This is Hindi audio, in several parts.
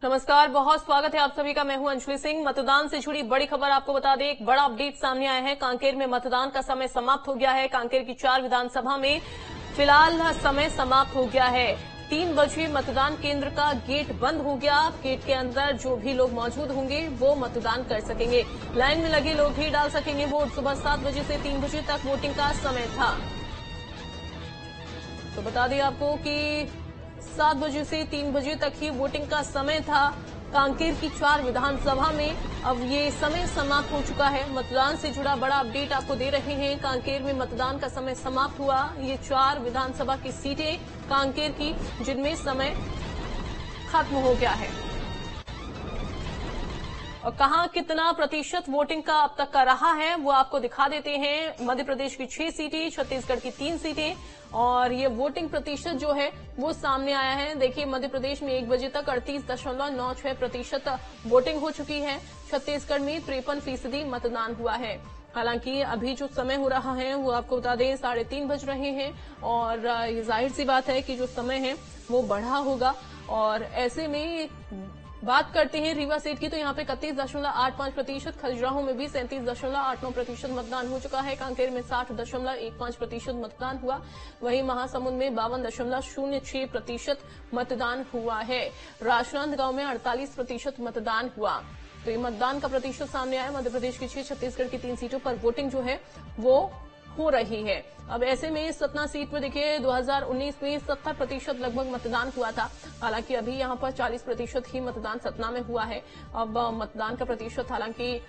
नमस्कार, बहुत स्वागत है आप सभी का। मैं हूं अंजलि सिंह। मतदान से जुड़ी बड़ी खबर आपको बता दें, एक बड़ा अपडेट सामने आया है। कांकेर में मतदान का समय समाप्त हो गया है। कांकेर की 4 विधानसभा में फिलहाल समय समाप्त हो गया है। 3 बजे मतदान केंद्र का गेट बंद हो गया। गेट के अंदर जो भी लोग मौजूद होंगे वो मतदान कर सकेंगे। लाइन में लगे लोग ही डाल सकेंगे वोट। सुबह 7 बजे से 3 बजे तक वोटिंग का समय था। तो बता दें आपको कि 7 बजे से 3 बजे तक ही वोटिंग का समय था। कांकेर की 4 विधानसभा में अब ये समय समाप्त हो चुका है। मतदान से जुड़ा बड़ा अपडेट आपको दे रहे हैं। कांकेर में मतदान का समय समाप्त हुआ। ये 4 विधानसभा की सीटें कांकेर की, जिनमें समय खत्म हो गया है। और कहां कितना प्रतिशत वोटिंग का अब तक का रहा है वो आपको दिखा देते हैं। मध्य प्रदेश की 6 सीटें, छत्तीसगढ़ की 3 सीटें, और ये वोटिंग प्रतिशत जो है वो सामने आया है। देखिए, मध्य प्रदेश में 1 बजे तक 38.96% वोटिंग हो चुकी है। छत्तीसगढ़ में 53% मतदान हुआ है। हालांकि अभी जो समय हो रहा है वो आपको बता दें 3:30 बज रहे हैं, और ये जाहिर सी बात है कि जो समय है वो बढ़ा होगा। और ऐसे में बात करते हैं रीवा सीट की, तो यहाँ पे 31.85%, खजुराहो में भी 37.89% मतदान हो चुका है। कांकेर में 60.15% मतदान हुआ। वहीं महासमुंद में 52.06% मतदान हुआ है। राजनांदगांव में 48% मतदान हुआ। तो ये मतदान का प्रतिशत सामने आया। मध्य प्रदेश की 6, छत्तीसगढ़ की 3 सीटों पर वोटिंग जो है वो हो रही है। अब ऐसे में सतना सीट पर देखिए 2019 में 70% लगभग मतदान हुआ था। हालांकि अभी यहां पर 40% ही मतदान सतना में हुआ है। अब मतदान का प्रतिशत हालांकि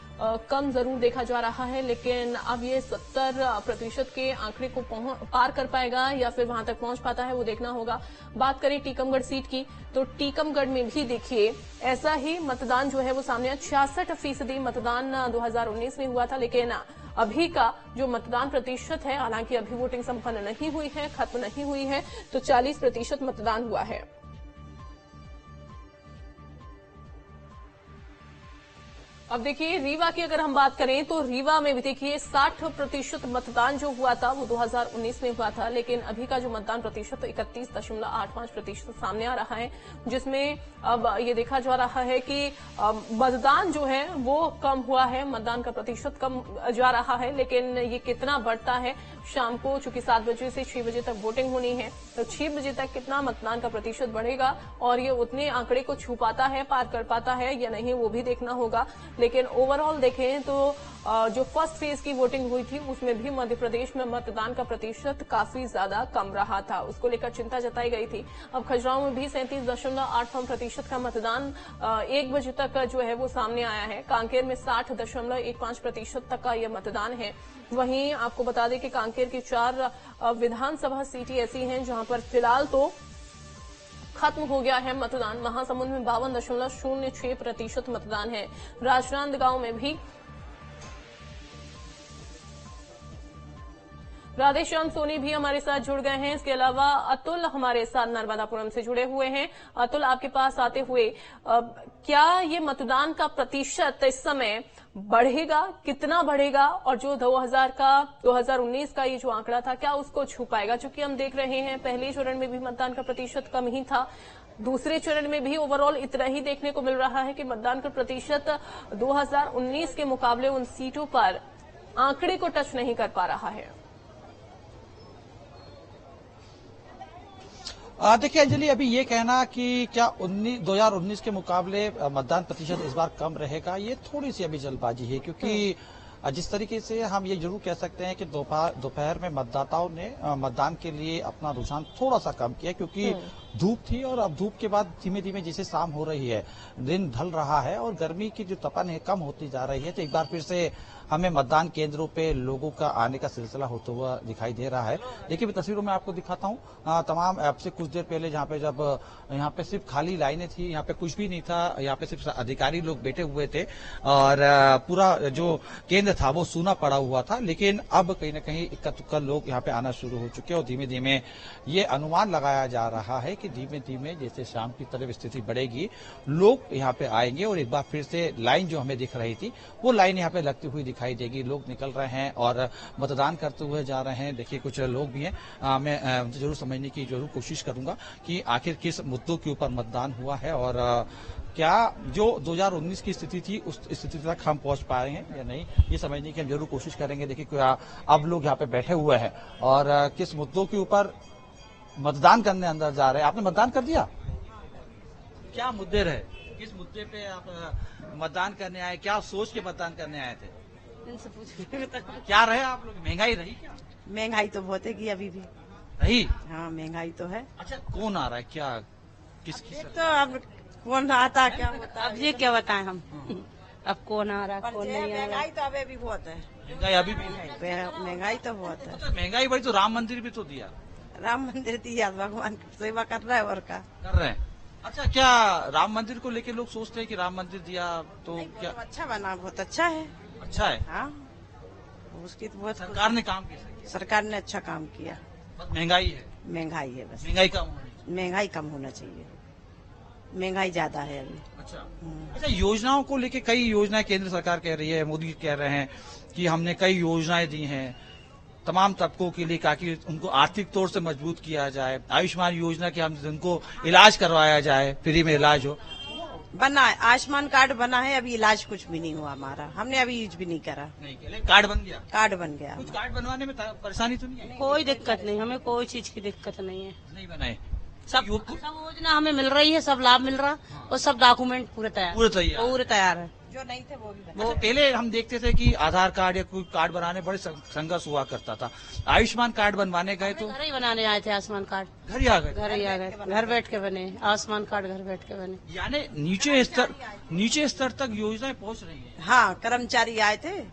कम जरूर देखा जा रहा है, लेकिन अब ये 70% के आंकड़े को पार कर पाएगा या फिर वहां तक पहुंच पाता है वो देखना होगा। बात करें टीकमगढ़ सीट की, तो टीकमगढ़ में भी देखिए ऐसा ही मतदान जो है वो सामने 66% मतदान 2019 में हुआ था। लेकिन अभी का जो मतदान प्रतिशत है, हालांकि अभी वोटिंग संपन्न नहीं हुई है, खत्म नहीं हुई है, तो 40% मतदान हुआ है। अब देखिए रीवा की अगर हम बात करें तो रीवा में भी देखिए 60% मतदान जो हुआ था वो 2019 में हुआ था। लेकिन अभी का जो मतदान प्रतिशत 31.85% सामने आ रहा है, जिसमें अब ये देखा जा रहा है कि मतदान जो है वो कम हुआ है, मतदान का प्रतिशत कम जा रहा है। लेकिन ये कितना बढ़ता है शाम को, चूंकि 7 बजे से 6 बजे तक वोटिंग होनी है, तो 6 बजे तक कितना मतदान का प्रतिशत बढ़ेगा और ये उतने आंकड़े को छू पाता है, पार कर पाता है या नहीं, वो भी देखना होगा। लेकिन ओवरऑल देखें तो जो फर्स्ट फेज की वोटिंग हुई थी उसमें भी मध्य प्रदेश में मतदान का प्रतिशत काफी ज्यादा कम रहा था, उसको लेकर चिंता जताई गई थी। अब खजुराहो में भी 37.85% का मतदान 1 बजे तक जो है वो सामने आया है। कांकेर में 60.15% तक का यह मतदान है। वहीं आपको बता दें कि कांकेर की 4 विधानसभा सीटें ऐसी हैं जहां पर फिलहाल तो खत्म हो गया है मतदान। महासमुंद में 52.06% मतदान है। राजनांदगांव में भी राधेश्याम सोनी भी हमारे साथ जुड़ गए हैं। इसके अलावा अतुल हमारे साथ नर्मदापुरम से जुड़े हुए हैं। अतुल, आपके पास आते हुए क्या ये मतदान का प्रतिशत इस समय बढ़ेगा, कितना बढ़ेगा, और जो 2019 का ये जो आंकड़ा था क्या उसको छू पाएगा? चूंकि हम देख रहे हैं पहले चरण में भी मतदान का प्रतिशत कम ही था, दूसरे चरण में भी ओवरऑल इतना ही देखने को मिल रहा है कि मतदान का प्रतिशत 2019 के मुकाबले उन सीटों पर आंकड़े को टच नहीं कर पा रहा है। देखिए अंजलि, अभी ये कहना कि क्या 2019 के मुकाबले मतदान प्रतिशत इस बार कम रहेगा, ये थोड़ी सी अभी जल्दबाजी है। क्योंकि जिस तरीके से हम ये जरूर कह सकते हैं कि दोपहर में मतदाताओं ने मतदान के लिए अपना रुझान थोड़ा सा कम किया, क्योंकि धूप थी और अब धूप के बाद धीमे धीमे जैसे शाम हो रही है, दिन ढल रहा है और गर्मी की जो तपन है कम होती जा रही है, तो एक बार फिर से हमें मतदान केंद्रों पे लोगों का आने का सिलसिला होता हुआ दिखाई दे रहा है। देखिए मैं तस्वीरों में आपको दिखाता हूँ तमाम अब से कुछ देर पहले जहाँ पे जब यहाँ पे सिर्फ खाली लाइनें थी, यहाँ पे कुछ भी नहीं था, यहाँ पे सिर्फ अधिकारी लोग बैठे हुए थे और पूरा जो केंद्र था वो सूना पड़ा हुआ था। लेकिन अब कहीं ना कहीं इक्का तुक्का लोग यहाँ पे आना शुरू हो चुके हैं और धीमे धीमे ये अनुमान लगाया जा रहा है कि धीमे धीमे जैसे शाम की तरफ स्थिति बढ़ेगी, लोग यहाँ पे आएंगे और एक बार फिर से लाइन जो हमें दिख रही थी वो लाइन यहाँ पे लगती हुई दिखाई देगी। लोग निकल रहे हैं और मतदान करते हुए जा रहे हैं। देखिए कुछ लोग भी हैं, मैं उनसे जरूर समझने की जरूर कोशिश करूंगा कि आखिर किस मुद्दों के ऊपर मतदान हुआ है और क्या जो 2019 की स्थिति थी उस स्थिति तक हम पहुंच पाए हैं या नहीं, ये समझने की हम जरूर कोशिश करेंगे। देखिए अब लोग यहाँ पे बैठे हुए हैं और किस मुद्दों के ऊपर मतदान करने अंदर जा रहे हैं। आपने मतदान कर दिया? क्या मुद्दे रहे, किस मुद्दे पे आप मतदान करने आए, क्या सोच के मतदान करने आए थे? इनसे पूछ क्या रहे आप लोग? महंगाई रही क्या? महंगाई तो बहुत है कि अभी भी रही। हाँ महंगाई तो है। अच्छा कौन आ रहा है, क्या किसकी? तो अब कौन आता क्या होता अब ये क्या बताएं हम अब कौन आ रहा कौन नहीं आ रहा। महंगाई तो अभी भी बहुत है। महंगाई अभी भी? महंगाई तो बहुत है। अच्छा, महंगाई भाई तो राम मंदिर भी तो दिया। राम मंदिर दिया, भगवान की सेवा कर रहा है और का कर रहे हैं। अच्छा क्या राम मंदिर को लेके लोग सोचते हैं कि राम मंदिर दिया तो क्या अच्छा बना, बहुत अच्छा है। अच्छा है? हाँ उसकी तो बहुत सरकार ने काम कैसे किया? सरकार ने अच्छा काम किया। बस महंगाई है, महंगाई है बस, महंगाई कम होनी चाहिए। महंगाई कम होना चाहिए, महंगाई ज्यादा है अभी। अच्छा योजनाओं को लेके कई योजनाएं केंद्र सरकार कह रही है, मोदी कह रहे हैं कि हमने कई योजनाएं दी हैं तमाम तबकों के लिए ताकि उनको आर्थिक तौर से मजबूत किया जाए। आयुष्मान योजना के हम उनको इलाज करवाया जाए, फ्री में इलाज हो। बना है, आयुष्मान कार्ड बना है, अभी इलाज कुछ भी नहीं हुआ हमारा, हमने अभी यूज भी नहीं करा। नहीं किया, कार्ड बन गया? कार्ड बन गया। कुछ कार्ड बनवाने में परेशानी तो नहीं है? कोई दिक्कत नहीं, हमें कोई चीज की दिक्कत नहीं है। नहीं बनाए सब योजना हमें मिल रही है, सब लाभ मिल रहा और सब डॉक्यूमेंट पूरे तैयार पूरे तैयार है। जो नहीं थे वो भी बना। वो पहले हम देखते थे कि आधार कार्ड या कोई कार्ड बनाने बड़े संघर्ष हुआ करता था। आयुष्मान कार्ड बनवाने गए तो घर ही बनाने आए थे आयुष्मान कार्ड, घर ही आ गए। घर ही आ गए, घर बैठ के बने आयुष्मान कार्ड, घर बैठ के बने। यानी नीचे स्तर तक योजनाएं पहुंच रही है। हाँ कर्मचारी आए थे,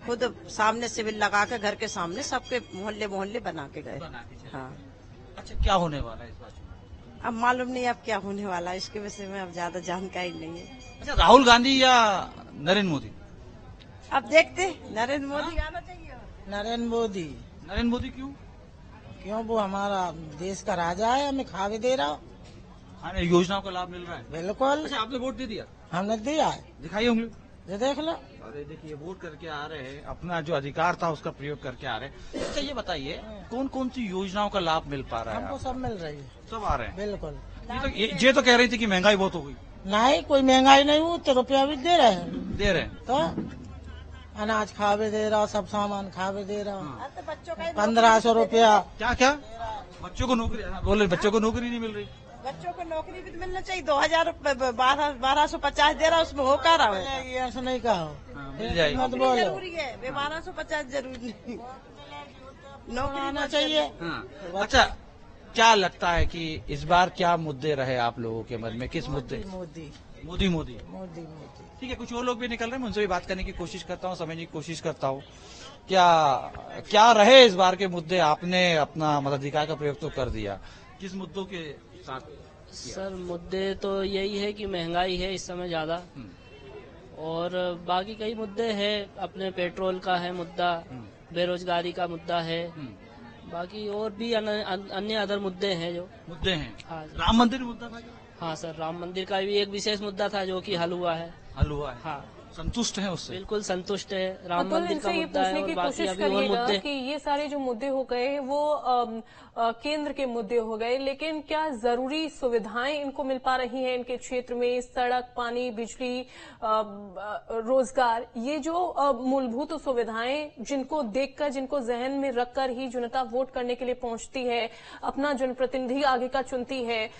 खुद सामने सिविल लगा के घर के सामने सबके मोहल्ले मोहल्ले बना के गए। हाँ अच्छा क्या होने वाला है इस बात? अब मालूम नहीं अब क्या होने वाला है, इसके विषय में अब ज्यादा जानकारी नहीं है। अच्छा राहुल गांधी या नरेंद्र मोदी? अब देखते नरेंद्र मोदी आना चाहिए। नरेंद्र मोदी। नरेंद्र मोदी क्यों? क्यों, वो हमारा देश का राजा है, हमें खा भी दे रहा। हाँ योजनाओं का लाभ मिल रहा है। बिल्कुल। अच्छा आपने वोट दे दिया? हमने दिया है। दिखाइए उंगली। ये देख लो। अरे देखिए वोट करके आ रहे हैं, अपना जो अधिकार था उसका प्रयोग करके आ रहे हैं। अच्छा ये बताइए कौन कौन सी योजनाओं का लाभ मिल पा रहा है? हमको सब मिल रही है। सब आ रहे हैं? बिल्कुल। ये तो कह रही थी कि महंगाई बहुत हो गई। नहीं कोई महंगाई नहीं हुई, तो रुपया भी दे रहे हैं। दे रहे हैं तो अनाज खा भी दे रहा, सब सामान खा भी दे रहा। तो बच्चों का 1500 रुपया। क्या क्या बच्चों को नौकरी? बोले बच्चों को नौकरी नहीं मिल रही। बच्चों को नौकरी भी तो मिलना चाहिए। 1250 दे रहा, उसमें हो क्या रहा है? ये ऐसा नहीं कहा, मिल जाएगी। मत बोलो। जरूरी है, 1250 जरूरी नहीं, नौकरी आना चाहिए। अच्छा क्या लगता है कि इस बार क्या मुद्दे रहे आप लोगों के मन में, किस मुद्दे? मोदी मोदी मोदी मोदी मोदी। ठीक है, कुछ और लोग भी निकल रहे हैं, मैं उनसे भी बात करने की कोशिश करता हूँ, समझने की कोशिश करता हूँ क्या रहे इस बार के मुद्दे। आपने अपना मताधिकार का प्रयोग तो कर दिया, किस मुद्दों के साथ? सर मुद्दे तो यही है कि महंगाई है इस समय ज्यादा, और बाकी कई मुद्दे हैं। अपने पेट्रोल का है मुद्दा, बेरोजगारी का मुद्दा है, बाकी और भी अन्य अदर मुद्दे हैं जो मुद्दे हैं। हाँ राम मंदिर मुद्दा था क्या? हाँ सर, राम मंदिर का भी एक विशेष मुद्दा था जो कि हल हुआ है। हल हुआ है? हाँ संतुष्ट हैं उससे? बिल्कुल संतुष्ट है। राम अतुल, मंदिर का इनसे ये मुद्दा है पूछने और की बाकी कोशिश अभी और करिएगा मुद्दे। कि ये सारे जो मुद्दे हो गए वो केंद्र के मुद्दे हो गए, लेकिन क्या जरूरी सुविधाएं इनको मिल पा रही हैं इनके क्षेत्र में? सड़क, पानी, बिजली, रोजगार, ये जो मूलभूत सुविधाएं जिनको देखकर, जिनको जहन में रखकर ही जनता वोट करने के लिए पहुंचती है, अपना जनप्रतिनिधि आगे का चुनती है,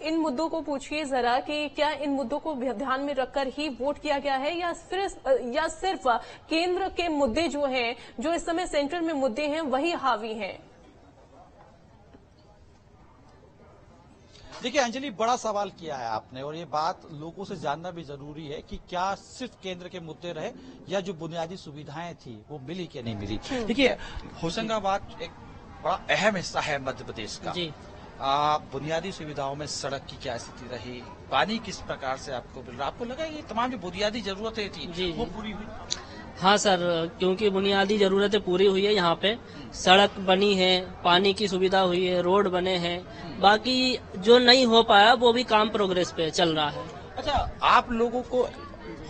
इन मुद्दों को पूछिए जरा कि क्या इन मुद्दों को ध्यान में रखकर ही वोट किया गया है या सिर्फ केंद्र के मुद्दे जो हैं, जो इस समय सेंटर में मुद्दे हैं, वही हावी हैं? देखिए अंजलि, बड़ा सवाल किया है आपने और ये बात लोगों से जानना भी जरूरी है कि क्या सिर्फ केंद्र के मुद्दे रहे या जो बुनियादी सुविधाएं थी वो मिली कि नहीं मिली। देखिए होशंगाबाद एक बड़ा अहम हिस्सा है मध्य प्रदेश का जी। बुनियादी सुविधाओं में सड़क की क्या स्थिति रही, पानी किस प्रकार से आपको मिल रहा? आपको लगा ये तमाम जो बुनियादी जरूरतें थी जी, वो जी। पूरी हुई? हाँ सर, क्योंकि बुनियादी जरूरतें पूरी हुई है। यहाँ पे सड़क बनी है, पानी की सुविधा हुई है, रोड बने हैं। बाकी जो नहीं हो पाया वो भी काम प्रोग्रेस पे चल रहा है। अच्छा, आप लोगों को,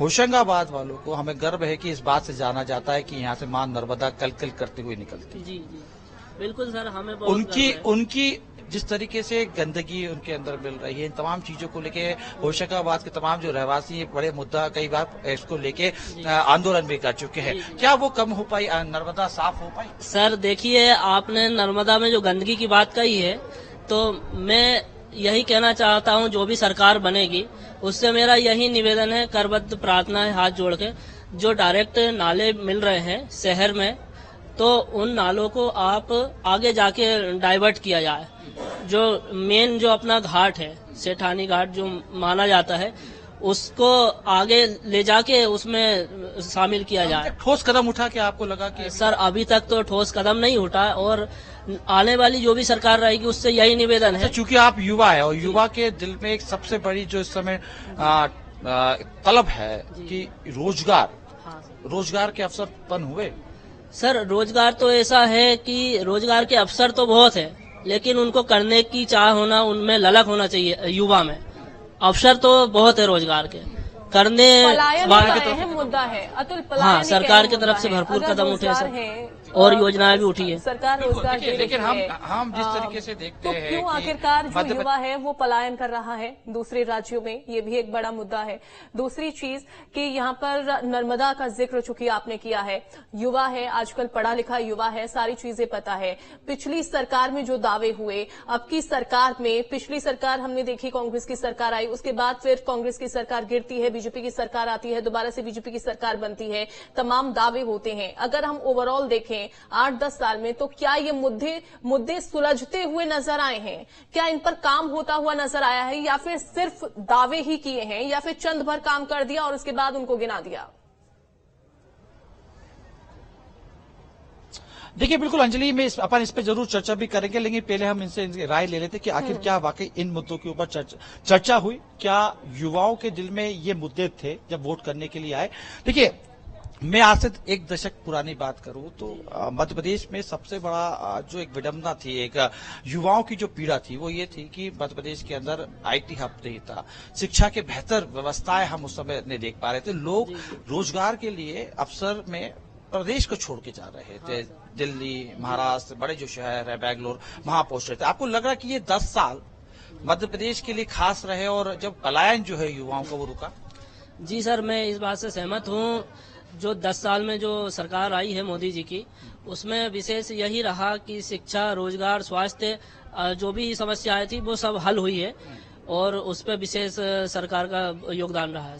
होशंगाबाद वालों को, हमें गर्व है कि इस बात से जाना जाता है कि यहाँ से मां नर्मदा कल करते हुए निकलती। जी जी बिल्कुल सर, हमें बहुत गर्व है। उनकी जिस तरीके से गंदगी उनके अंदर मिल रही है, इन तमाम चीजों को लेके होशंगाबाद के तमाम जो रहवासी हैं बड़े मुद्दा कई बार इसको लेके आंदोलन भी कर चुके हैं। क्या वो कम हो पाई, नर्मदा साफ हो पाई? सर देखिए, आपने नर्मदा में जो गंदगी की बात कही है, तो मैं यही कहना चाहता हूँ, जो भी सरकार बनेगी उससे मेरा यही निवेदन है, करबद्ध प्रार्थना है हाथ जोड़ के, जो डायरेक्ट नाले मिल रहे हैं शहर में, तो उन नालों को आप आगे जाके डाइवर्ट किया जाए। जो मेन जो अपना घाट है, सेठानी घाट जो माना जाता है, उसको आगे ले जाके उसमें शामिल किया जाए। ठोस कदम उठा के आपको लगा कि? सर अभी तक तो ठोस कदम नहीं उठा, और आने वाली जो भी सरकार रहेगी उससे यही निवेदन है। चूंकि आप युवा है और युवा के दिल में एक सबसे बड़ी जो इस समय तलब है कि रोजगार, रोजगार के अवसर उत्पन्न हुए। सर रोजगार तो ऐसा है कि रोजगार के अवसर तो बहुत है, लेकिन उनको करने की चाह होना, उनमें ललक होना चाहिए। युवा में अवसर तो बहुत है रोजगार के, करने वाले तो अहम मुद्दा है अतुल। हाँ, सरकार की तरफ से भरपूर कदम उठे सर, और योजनाएं भी उठी है। सरकार रोजगार दे रही है, लेकिन हम जिस तरीके से देखते हैं, क्यों आखिरकार जो युवा है वो पलायन कर रहा है दूसरे राज्यों में, ये भी एक बड़ा मुद्दा है। दूसरी चीज कि यहाँ पर नर्मदा का जिक्र चूंकि आपने किया है, युवा है, आजकल पढ़ा लिखा युवा है, सारी चीजें पता है। पिछली सरकार में जो दावे हुए, अब की सरकार में, पिछली सरकार हमने देखी, कांग्रेस की सरकार आई, उसके बाद फिर कांग्रेस की सरकार गिरती है, बीजेपी की सरकार आती है, दोबारा से बीजेपी की सरकार बनती है, तमाम दावे होते हैं। अगर हम ओवरऑल देखें 8-10 साल में, तो क्या ये मुद्दे सुलझते हुए नजर आए हैं? क्या इन पर काम होता हुआ नजर आया है, या फिर सिर्फ दावे ही किए हैं, या फिर चंद भर काम कर दिया और उसके बाद उनको गिना दिया? देखिए बिल्कुल अंजलि, में अपन इस पे जरूर चर्चा भी करेंगे, लेकिन पहले हम इनसे राय ले लेते कि आखिर क्या वाकई इन मुद्दों के ऊपर चर्चा हुई, क्या युवाओं के दिल में ये मुद्दे थे जब वोट करने के लिए आए। देखिए, मैं आज से 1 दशक पुरानी बात करूं तो मध्य प्रदेश में सबसे बड़ा जो एक विडंबना थी, एक युवाओं की जो पीड़ा थी, वो ये थी कि मध्य प्रदेश के अंदर आईटी हब नहीं था, शिक्षा के बेहतर व्यवस्थाएं हम उस समय नहीं देख पा रहे थे। लोग रोजगार के लिए अवसर में प्रदेश को छोड़ के जा रहे थे, दिल्ली, महाराष्ट्र, बड़े जो शहर है, बैंगलोर, वहां पहुंच रहे थे। आपको लग रहा कि ये 10 साल मध्य प्रदेश के लिए खास रहे और जब पलायन जो है युवाओं का वो रुका? जी सर, मैं इस बात से सहमत हूँ। जो 10 साल में जो सरकार आई है मोदी जी की, उसमें विशेष यही रहा कि शिक्षा, रोजगार, स्वास्थ्य, जो भी समस्याएं थी वो सब हल हुई है, और उस पर विशेष सरकार का योगदान रहा है।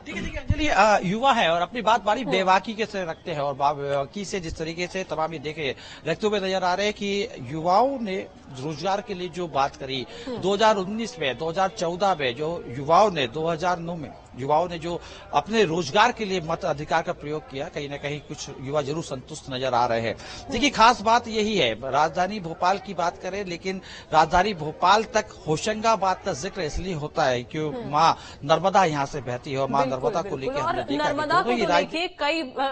ठीक है अंजलि, युवा है और अपनी बात बारी बेबाकी के से रखते हैं, और बेबाकी से जिस तरीके से तमाम ये देखे रखते हुए नजर आ रहे हैं कि युवाओं ने रोजगार के लिए जो बात करी 2019 में, 2014 में जो युवाओं ने, 2009 में युवाओं ने जो अपने रोजगार के लिए मत अधिकार का प्रयोग किया, कहीं ना कहीं कुछ युवा जरूर संतुष्ट नजर आ रहे हैं। देखिए, खास बात यही है, राजधानी भोपाल की बात करें, लेकिन राजधानी भोपाल तक होशंगाबाद का जिक्र इसलिए होता है कि मां नर्मदा यहाँ से बहती है, और मां नर्मदा को लेकर हमने देखा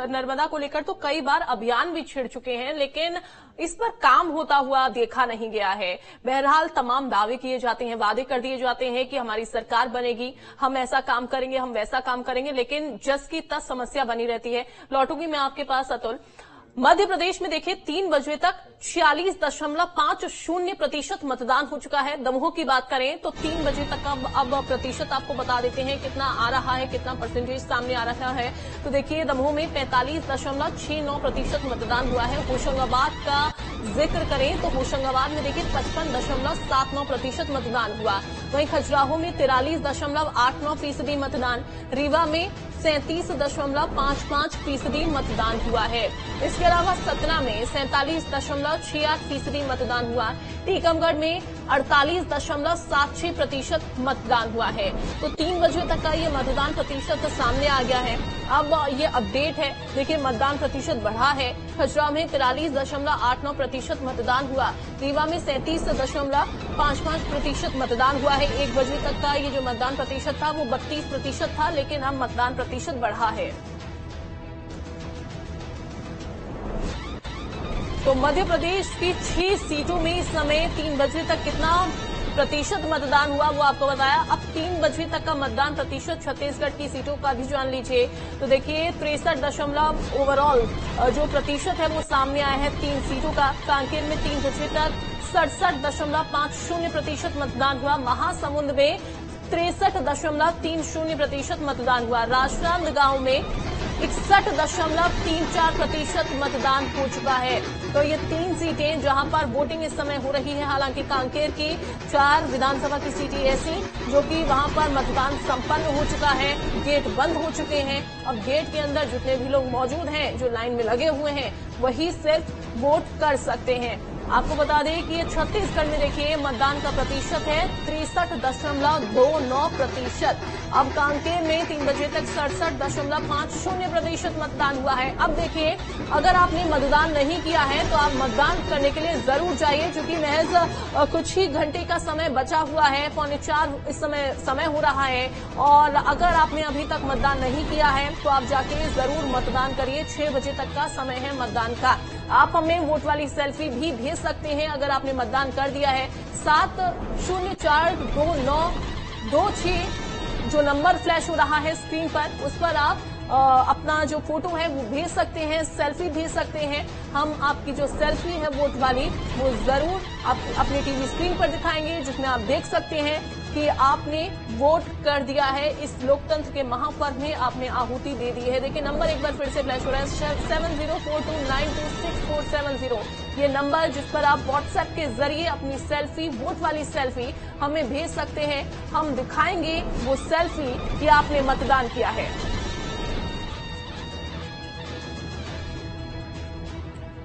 नर्मदा को लेकर तो कई बार अभियान भी छिड़ चुके हैं, लेकिन इस पर काम होता हुआ देखा नहीं गया है। बहरहाल तमाम दावे किए जाते हैं, वादे कर दिए जाते हैं कि हमारी सरकार बनेगी, हम ऐसा काम करेंगे, हम वैसा काम करेंगे, लेकिन जस की तस समस्या बनी रहती है। लौटूंगी मैं आपके पास अतुल। मध्य प्रदेश में देखिए 3 बजे तक 46.50% मतदान हो चुका है। दमोह की बात करें तो 3 बजे तक अब प्रतिशत आपको बता देते हैं कितना आ रहा है, कितना परसेंटेज सामने आ रहा है। तो देखिए दमोह में 45.69% मतदान हुआ है। होशंगाबाद का जिक्र करें तो होशंगाबाद में देखिए 55.79% मतदान हुआ। वहीं खजुराहो में 43.89% मतदान, रीवा में 37.55% मतदान हुआ है। इसके अलावा सतना में 47.68% मतदान हुआ। टीकमगढ़ में 48.76% मतदान हुआ है। तो 3 बजे तक का ये मतदान प्रतिशत सामने आ गया है। अब ये अपडेट है, देखिए मतदान प्रतिशत बढ़ा है। खजुराहो में 43.89% मतदान हुआ। रीवा में 37.55% मतदान हुआ है। 1 बजे तक का ये जो मतदान प्रतिशत था वो 32% था, लेकिन अब मतदान प्रतिशत बढ़ा है। तो मध्य प्रदेश की 6 सीटों में इस समय 3 बजे तक कितना प्रतिशत मतदान हुआ वो आपको बताया। अब 3 बजे तक का मतदान प्रतिशत छत्तीसगढ़ की सीटों का भी जान लीजिए। तो देखिए 63 ओवरऑल जो प्रतिशत है वो सामने आया है 3 सीटों का। कांकेर में 3 बजे तक 67.50% मतदान हुआ। महासमुंद में 63.30% मतदान हुआ। राजनांदगांव में 61.34% मतदान हो चुका है। तो ये 3 सीटें जहां पर वोटिंग इस समय हो रही है। हालांकि कांकेर की 4 विधानसभा की सीटें ऐसी जो कि वहां पर मतदान संपन्न हो चुका है, गेट बंद हो चुके हैं। अब गेट के अंदर जितने भी लोग मौजूद हैं, जो लाइन में लगे हुए हैं, वही सिर्फ वोट कर सकते हैं। आपको बता दें कि ये छत्तीसगढ़ में देखिए मतदान का प्रतिशत है 63.29%। अब कांकेर में 3 बजे तक 67.50% मतदान हुआ है। अब देखिए अगर आपने मतदान नहीं किया है तो आप मतदान करने के लिए जरूर जाइए, क्योंकि महज कुछ ही घंटे का समय बचा हुआ है। 3:45 इस समय हो रहा है। और अगर आपने अभी तक मतदान नहीं किया है तो आप जाके जरूर मतदान करिए। 6 बजे तक का समय है मतदान का। आप हमें वोट वाली सेल्फी भी भेज सकते हैं अगर आपने मतदान कर दिया है। 70429226 जो नंबर फ्लैश हो रहा है स्क्रीन पर, उस पर आप अपना जो फोटो है वो भेज सकते हैं, सेल्फी भेज सकते हैं। हम आपकी जो सेल्फी है वोट वाली वो जरूर आप अपने टीवी स्क्रीन पर दिखाएंगे, जिसमें आप देख सकते हैं कि आपने वोट कर दिया है। इस लोकतंत्र के महापर्व में आपने आहुति दे दी है। देखिए नंबर एक बार फिर से फ्लैश हो रहा है 7042926470। ये नंबर जिस पर आप व्हाट्सएप के जरिए अपनी सेल्फी, वोट वाली सेल्फी हमें भेज सकते हैं। हम दिखाएंगे वो सेल्फी कि आपने मतदान किया है।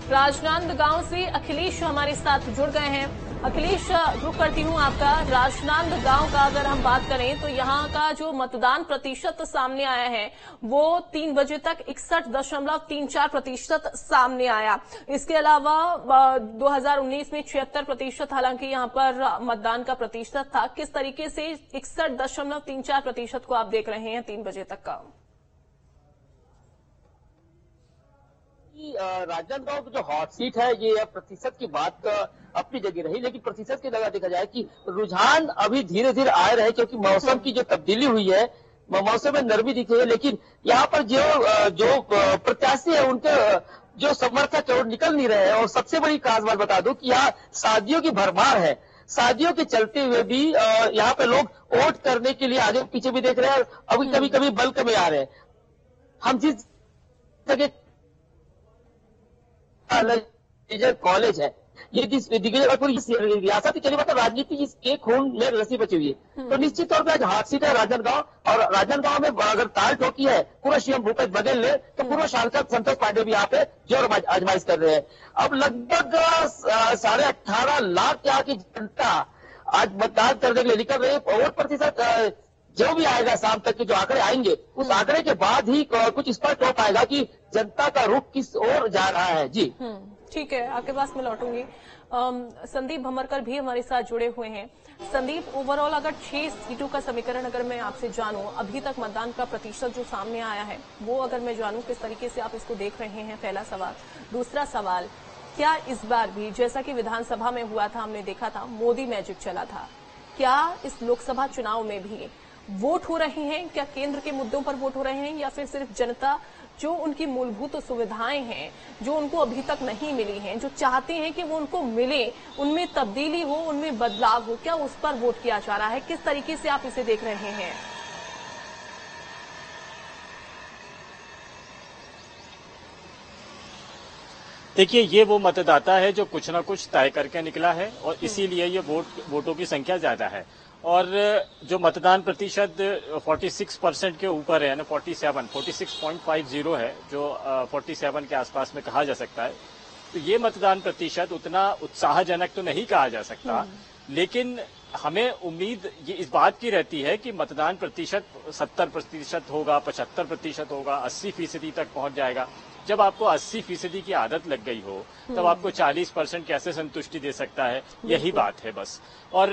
राजनांदगांव से अखिलेश हमारे साथ जुड़ गए हैं। अखिलेश, रुक करती हूं आपका। राजनांदगांव का अगर हम बात करें तो यहां का जो मतदान प्रतिशत सामने आया है वो 3 बजे तक 61.34% सामने आया। इसके अलावा 2019 में 76% हालांकि यहां पर मतदान का प्रतिशत था। किस तरीके से 61.34% को आप देख रहे हैं 3 बजे तक का? राजनांदगांव की जो हॉट सीट है, ये प्रतिशत की बात अपनी जगह रही, लेकिन प्रतिशत की जगह देखा जाए कि रुझान अभी धीरे धीरे आ रहे हैं, क्योंकि मौसम की जो तब्दीली हुई है, मौसम में नरमी दिखी है। लेकिन यहाँ पर जो प्रत्याशी है उनके जो समर्थक है वो निकल नहीं रहे हैं। और सबसे बड़ी खास बात बता दूं कि यहाँ शादियों की भरमार है। शादियों के चलते हुए भी यहाँ पे लोग वोट करने के लिए आगे पीछे भी देख रहे हैं, और अभी कभी कभी बल्क में आ रहे हैं। हम जिस जगह कॉलेज है, ये रियासत की चली बात, राजनीति इसके खून में रस्सी बची हुई है। तो निश्चित तौर पर आज हाथ सीट है राजनांदगांव। और राजनांदगांव में अगर ताल ठोकी है पूरा सीएम भूपेश बघेल ने, तो पूर्व सांसद संतोष पांडे भी यहाँ पे जोर आजमाइश कर रहे हैं। अब लगभग 18.5 लाख यहाँ की जनता आज मतदान करने के लिए निकल रही है। वोट प्रतिशत जो भी आएगा शाम तक के जो आंकड़े आएंगे, उस आंकड़े के बाद ही कुछ स्पष्ट हो पाएगा कि जनता का रुख किस ओर जा रहा है। जी ठीक है, आपके पास मैं लौटूंगी। संदीप भमरकर भी हमारे साथ जुड़े हुए हैं। संदीप, ओवरऑल अगर 6 सीटों का समीकरण अगर मैं आपसे जानूं, अभी तक मतदान का प्रतिशत जो सामने आया है वो अगर मैं जानूं, किस तरीके से आप इसको देख रहे हैं? पहला सवाल। दूसरा सवाल, क्या इस बार भी जैसा कि विधानसभा में हुआ था, हमने देखा था मोदी मैजिक चला था, क्या इस लोकसभा चुनाव में भी वोट हो रहे हैं? क्या केंद्र के मुद्दों पर वोट हो रहे हैं, या फिर सिर्फ जनता जो उनकी मूलभूत सुविधाएं हैं जो उनको अभी तक नहीं मिली हैं, जो चाहते हैं कि वो उनको मिले, उनमें तब्दीली हो, उनमें बदलाव हो, क्या उस पर वोट किया जा रहा है? किस तरीके से आप इसे देख रहे हैं? देखिए, ये वो मतदाता है जो कुछ ना कुछ तय करके निकला है, और इसीलिए ये वोटों की संख्या ज्यादा है। और जो मतदान प्रतिशत 46% के ऊपर है, यानी 46.50 है, जो 47 के आसपास में कहा जा सकता है। तो ये मतदान प्रतिशत उतना उत्साहजनक तो नहीं कहा जा सकता, लेकिन हमें उम्मीद ये इस बात की रहती है कि मतदान प्रतिशत 70% होगा, 75% होगा, 80% तक पहुंच जाएगा। जब आपको 80% की आदत लग गई हो, तब आपको 40% कैसे संतुष्टि दे सकता है? यही बात है बस। और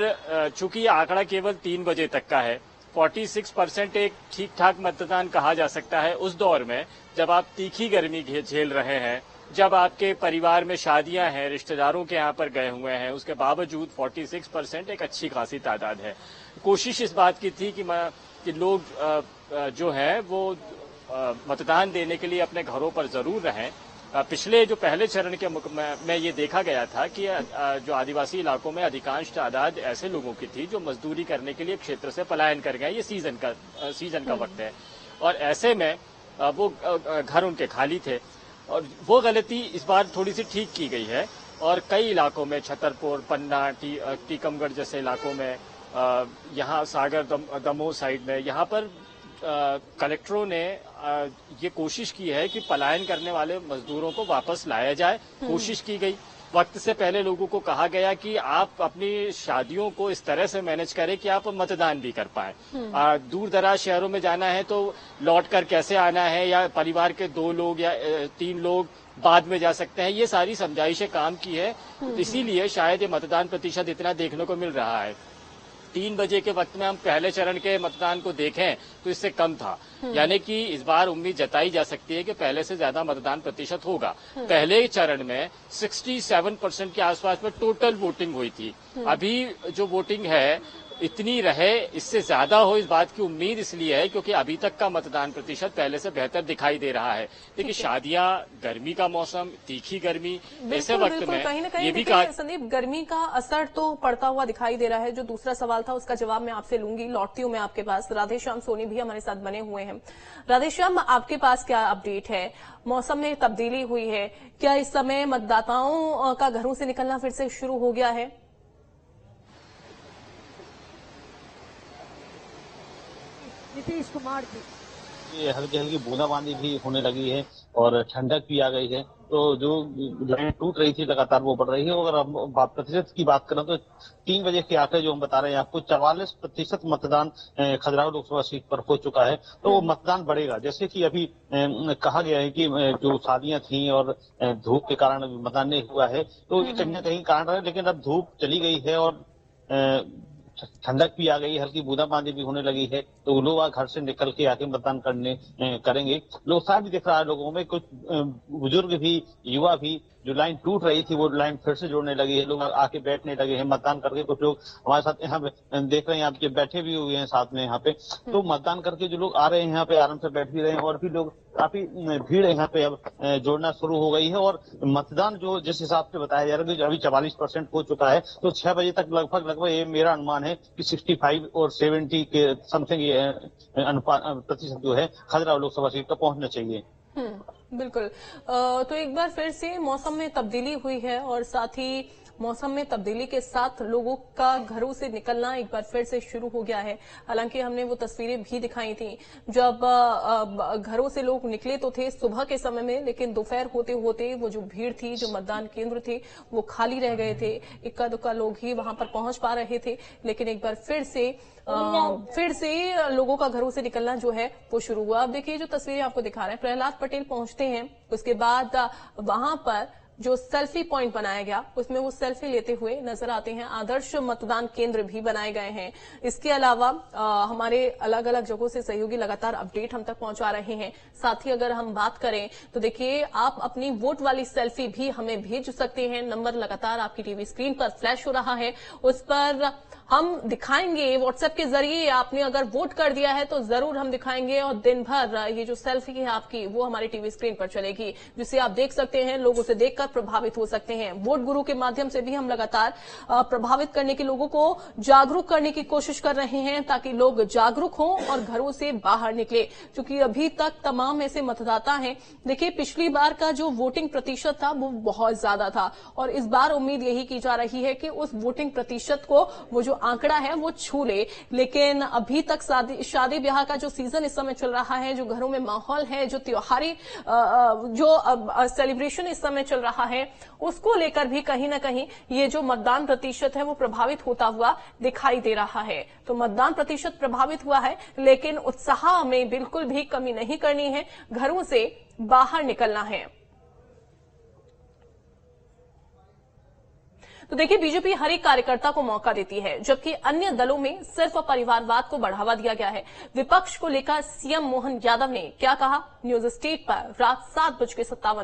चूंकि ये आंकड़ा केवल 3 बजे तक का है, 46% एक ठीक ठाक मतदान कहा जा सकता है उस दौर में जब आप तीखी गर्मी झेल रहे हैं, जब आपके परिवार में शादियां हैं, रिश्तेदारों के यहाँ पर गए हुए हैं, उसके बावजूद 46% एक अच्छी खासी तादाद है। कोशिश इस बात की थी कि लोग जो है वो मतदान देने के लिए अपने घरों पर जरूर रहें। पिछले जो पहले चरण के में ये देखा गया था कि जो आदिवासी इलाकों में अधिकांश तादाद ऐसे लोगों की थी जो मजदूरी करने के लिए क्षेत्र से पलायन कर गए। ये सीजन का वक्त है और ऐसे में वो घर उनके खाली थे और वो गलती इस बार थोड़ी सी ठीक की गई है और कई इलाकों में छतरपुर, पन्ना, टीकमगढ़ जैसे इलाकों में, यहाँ सागर दमोह साइड में, यहाँ पर कलेक्टरों ने ये कोशिश की है कि पलायन करने वाले मजदूरों को वापस लाया जाए। कोशिश की गई। वक्त से पहले लोगों को कहा गया कि आप अपनी शादियों को इस तरह से मैनेज करें कि आप मतदान भी कर पाए। दूर दराज शहरों में जाना है तो लौट कर कैसे आना है, या परिवार के 2 लोग या 3 लोग बाद में जा सकते हैं, ये सारी समझाइशें काम की है। इसीलिए शायद ये मतदान प्रतिशत इतना देखने को मिल रहा है। 3 बजे के वक्त में हम पहले चरण के मतदान को देखें तो इससे कम था, यानी कि इस बार उम्मीद जताई जा सकती है कि पहले से ज्यादा मतदान प्रतिशत होगा। पहले चरण में 67% के आसपास में टोटल वोटिंग हुई थी। अभी जो वोटिंग है इतनी रहे, इससे ज्यादा हो, इस बात की उम्मीद इसलिए है क्योंकि अभी तक का मतदान प्रतिशत पहले से बेहतर दिखाई दे रहा है। देखिए शादियां, गर्मी का मौसम, तीखी गर्मी, ऐसे वक्त में कहीं न कहीं ये भी संदीप, गर्मी का असर तो पड़ता हुआ दिखाई दे रहा है। जो दूसरा सवाल था उसका जवाब मैं आपसे लूंगी, लौटती हूँ मैं आपके पास। राधेश्याम सोनी भी हमारे साथ बने हुए हैं। राधेश्याम, आपके पास क्या अपडेट है? मौसम में तब्दीली हुई है क्या? इस समय मतदाताओं का घरों से निकलना फिर से शुरू हो गया है? नीतीश कुमार की हल्की हल्की बूंदाबांदी भी होने लगी है और ठंडक भी आ गई है। तो जो लाइन टूट रही थी लगातार वो बढ़ रही है। अगर हम प्रतिशत की बात करें तो 3 बजे के आंकड़े जो हम बता रहे हैं आपको, 44% मतदान खजुराहो लोकसभा सीट पर हो चुका है। तो मतदान बढ़ेगा। जैसे कि अभी कहा गया है कि जो शादियां थी और धूप के कारण मतदान नहीं हुआ है, तो ये कहीं ना कहीं कारण है। लेकिन अब धूप चली गई है और ठंडक भी आ गई, हल्की बूंदाबांदी भी होने लगी है। तो लोग घर से निकल के आके मतदान करेंगे। लोग उत्साह भी दिख रहा है लोगों में। कुछ बुजुर्ग भी, युवा भी, जो लाइन टूट रही थी वो लाइन फिर से जोड़ने लगी है। लोग आके बैठने लगे हैं मतदान करके। कुछ लोग हमारे साथ यहाँ पे देख रहे हैं, आपके बैठे भी हुए हैं साथ में यहाँ पे। तो मतदान करके जो लोग आ रहे हैं यहाँ पे आराम से बैठ भी रहे हैं और भी लोग, काफी भीड़ यहाँ पे अब जोड़ना शुरू हो गई है। और मतदान जो जिस हिसाब से बताया जा रहा है कि अभी 44% हो चुका है, तो 6 बजे तक लगभग ये मेरा अनुमान है कि 65 और 70 के समथिंग ये अनुपात प्रतिशत जो है खजुराहो लोकसभा सीट तक पहुंचना चाहिए। बिल्कुल। तो एक बार फिर से मौसम में तब्दीली हुई है और साथ ही मौसम में तब्दीली के साथ लोगों का घरों से निकलना एक बार फिर से शुरू हो गया है। हालांकि हमने वो तस्वीरें भी दिखाई थी जब घरों से लोग निकले तो थे सुबह के समय में, लेकिन दोपहर होते होते वो जो भीड़ थी, जो मतदान केंद्र थे, वो खाली रह गए थे। इक्का दुक्का लोग ही वहां पर पहुंच पा रहे थे। लेकिन एक बार फिर से लोगों का घरों से निकलना जो है वो शुरू हुआ। अब देखिए जो तस्वीरें आपको दिखा रहे हैं, प्रहलाद पटेल पहुंचते हैं, उसके बाद वहां पर जो सेल्फी पॉइंट बनाया गया उसमें वो सेल्फी लेते हुए नजर आते हैं। आदर्श मतदान केंद्र भी बनाए गए हैं। इसके अलावा हमारे अलग अलग जगहों से सहयोगी लगातार अपडेट हम तक पहुंचा रहे हैं। साथ ही अगर हम बात करें तो देखिए आप अपनी वोट वाली सेल्फी भी हमें भेज सकते हैं। नंबर लगातार आपकी टीवी स्क्रीन पर फ्लैश हो रहा है, उस पर हम दिखाएंगे व्हाट्सएप के जरिए। आपने अगर वोट कर दिया है तो जरूर हम दिखाएंगे और दिन भर ये जो सेल्फी है आपकी वो हमारी टीवी स्क्रीन पर चलेगी, जिसे आप देख सकते हैं, लोग उसे देखकर प्रभावित हो सकते हैं। वोट गुरु के माध्यम से भी हम लगातार प्रभावित करने के, लोगों को जागरूक करने की कोशिश कर रहे हैं ताकि लोग जागरूक हों और घरों से बाहर निकले। क्योंकि अभी तक तमाम ऐसे मतदाता हैं, देखिए पिछली बार का जो वोटिंग प्रतिशत था वो बहुत ज्यादा था और इस बार उम्मीद यही की जा रही है कि उस वोटिंग प्रतिशत को वो जो आंकड़ा है वो छू ले। लेकिन अभी तक शादी ब्याह का जो सीजन इस समय चल रहा है, जो घरों में माहौल है, जो त्योहारी जो सेलिब्रेशन इस समय चल रहा है, उसको लेकर भी कहीं ना कहीं ये जो मतदान प्रतिशत है वो प्रभावित होता हुआ दिखाई दे रहा है। तो मतदान प्रतिशत प्रभावित हुआ है, लेकिन उत्साह में बिल्कुल भी कमी नहीं करनी है, घरों से बाहर निकलना है। तो देखिए बीजेपी हर एक कार्यकर्ता को मौका देती है, जबकि अन्य दलों में सिर्फ परिवारवाद को बढ़ावा दिया गया है। विपक्ष को लेकर सीएम मोहन यादव ने क्या कहा, न्यूज स्टेट पर रात 7:57